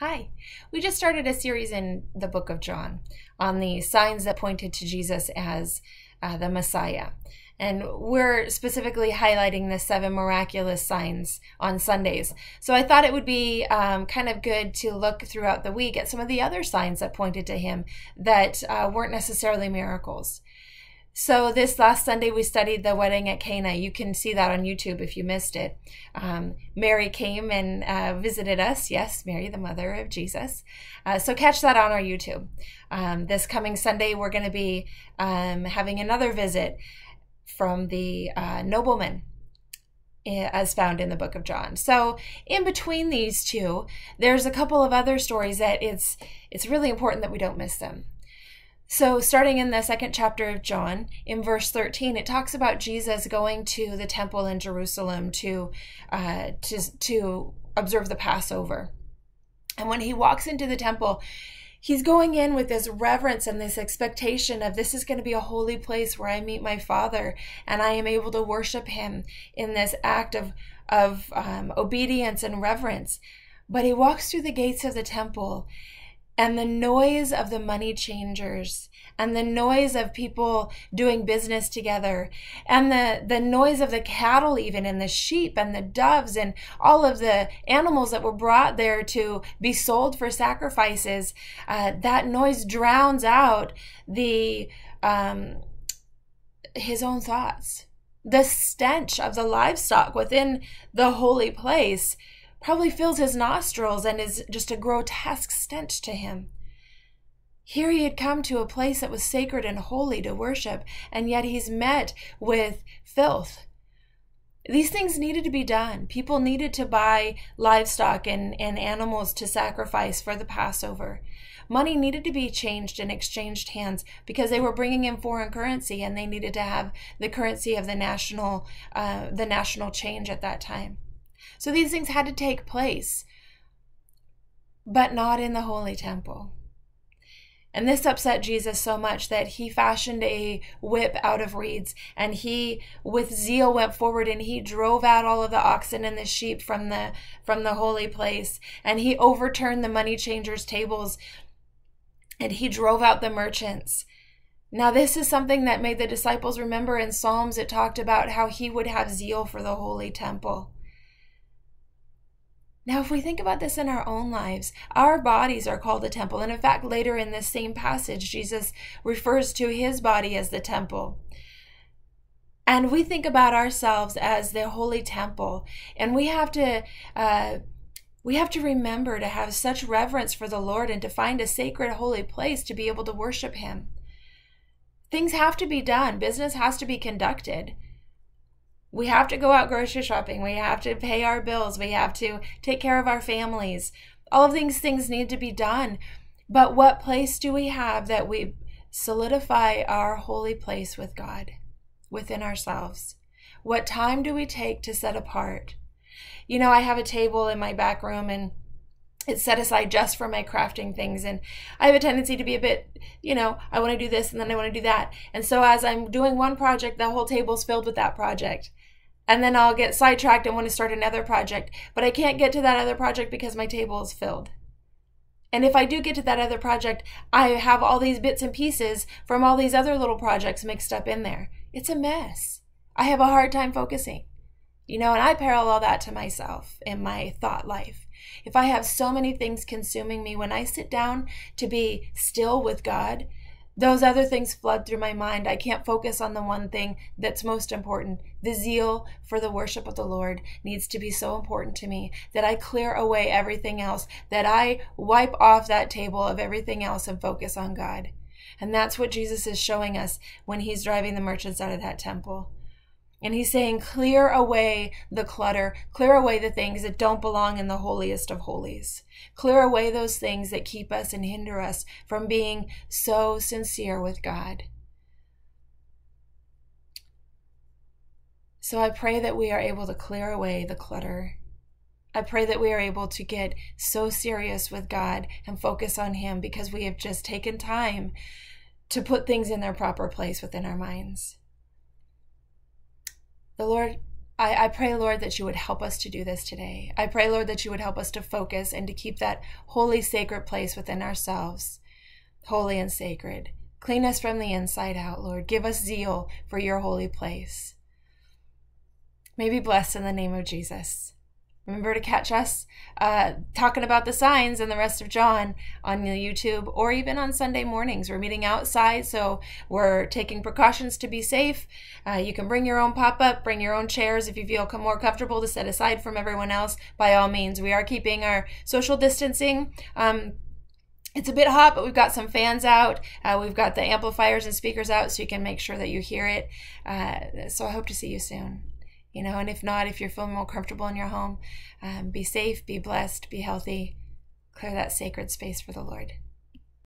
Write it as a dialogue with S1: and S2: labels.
S1: Hi. We just started a series in the book of John on the signs that pointed to Jesus as the Messiah. And we're specifically highlighting the 7 miraculous signs on Sundays. So I thought it would be kind of good to look throughout the week at some of the other signs that pointed to him that weren't necessarily miracles. So this last Sunday, we studied the wedding at Cana. You can see that on YouTube if you missed it. Mary came and visited us. Yes, Mary, the mother of Jesus. So catch that on our YouTube. This coming Sunday, we're going to be having another visit from the nobleman as found in the book of John. So in between these two, there's a couple of other stories that it's really important that we don't miss them. So starting in the 2nd chapter of John, in verse 13, it talks about Jesus going to the temple in Jerusalem to observe the Passover. And when he walks into the temple, he's going in with this reverence and this expectation of this is going to be a holy place where I meet my Father and I am able to worship him in this act of obedience and reverence. But he walks through the gates of the temple, and the noise of the money changers and the noise of people doing business together and the noise of the cattle even and the sheep and the doves and all of the animals that were brought there to be sold for sacrifices, that noise drowns out his own thoughts. The stench of the livestock within the holy place probably fills his nostrils and is just a grotesque stench to him. Here he had come to a place that was sacred and holy to worship, and yet he's met with filth. These things needed to be done. People needed to buy livestock and animals to sacrifice for the Passover. Money needed to be changed and exchanged hands because they were bringing in foreign currency and they needed to have the currency of the national change at that time. So these things had to take place, but not in the holy temple. And this upset Jesus so much that he fashioned a whip out of reeds, and he with zeal went forward and he drove out all of the oxen and the sheep from the holy place, and he overturned the money changers' tables, and he drove out the merchants. Now this is something that made the disciples remember. In Psalms it talked about how he would have zeal for the holy temple. Now, if we think about this in our own lives, our bodies are called the temple. And in fact, later in this same passage, Jesus refers to his body as the temple. And we think about ourselves as the holy temple. And we have to remember to have such reverence for the Lord and to find a sacred, holy place to be able to worship him. Things have to be done. Business has to be conducted. We have to go out grocery shopping. We have to pay our bills. We have to take care of our families. All of these things need to be done. But what place do we have that we solidify our holy place with God within ourselves? What time do we take to set apart? You know, I have a table in my back room and it's set aside just for my crafting things. And I have a tendency to be a bit, I want to do this and then I want to do that. And so as I'm doing one project, the whole table's filled with that project. And then I'll get sidetracked and want to start another project. But I can't get to that other project because my table is filled. And if I do get to that other project, I have all these bits and pieces from all these other little projects mixed up in there. It's a mess. I have a hard time focusing. And I parallel that to myself in my thought life. If I have so many things consuming me, when I sit down to be still with God, those other things flood through my mind. I can't focus on the one thing that's most important. The zeal for the worship of the Lord needs to be so important to me that I clear away everything else, that I wipe off that table of everything else and focus on God. And that's what Jesus is showing us when he's driving the merchants out of that temple. And he's saying, clear away the clutter, clear away the things that don't belong in the holiest of holies. Clear away those things that keep us and hinder us from being so sincere with God. So I pray that we are able to clear away the clutter. I pray that we are able to get so serious with God and focus on him because we have just taken time to put things in their proper place within our minds. The Lord I pray, Lord, that you would help us to do this today. I pray, Lord, that you would help us to focus and to keep that holy, sacred place within ourselves, holy and sacred. Clean us from the inside out, Lord. Give us zeal for your holy place. May be blessed in the name of Jesus. Remember to catch us talking about the signs and the rest of John on the YouTube or even on Sunday mornings. We're meeting outside, so we're taking precautions to be safe. You can bring your own pop-up, bring your own chairs if you feel more comfortable to set aside from everyone else. By all means, we are keeping our social distancing. It's a bit hot, but we've got some fans out. We've got the amplifiers and speakers out so you can make sure that you hear it. So I hope to see you soon. And if not, if you're feeling more comfortable in your home, be safe, be blessed, be healthy, clear that sacred space for the Lord.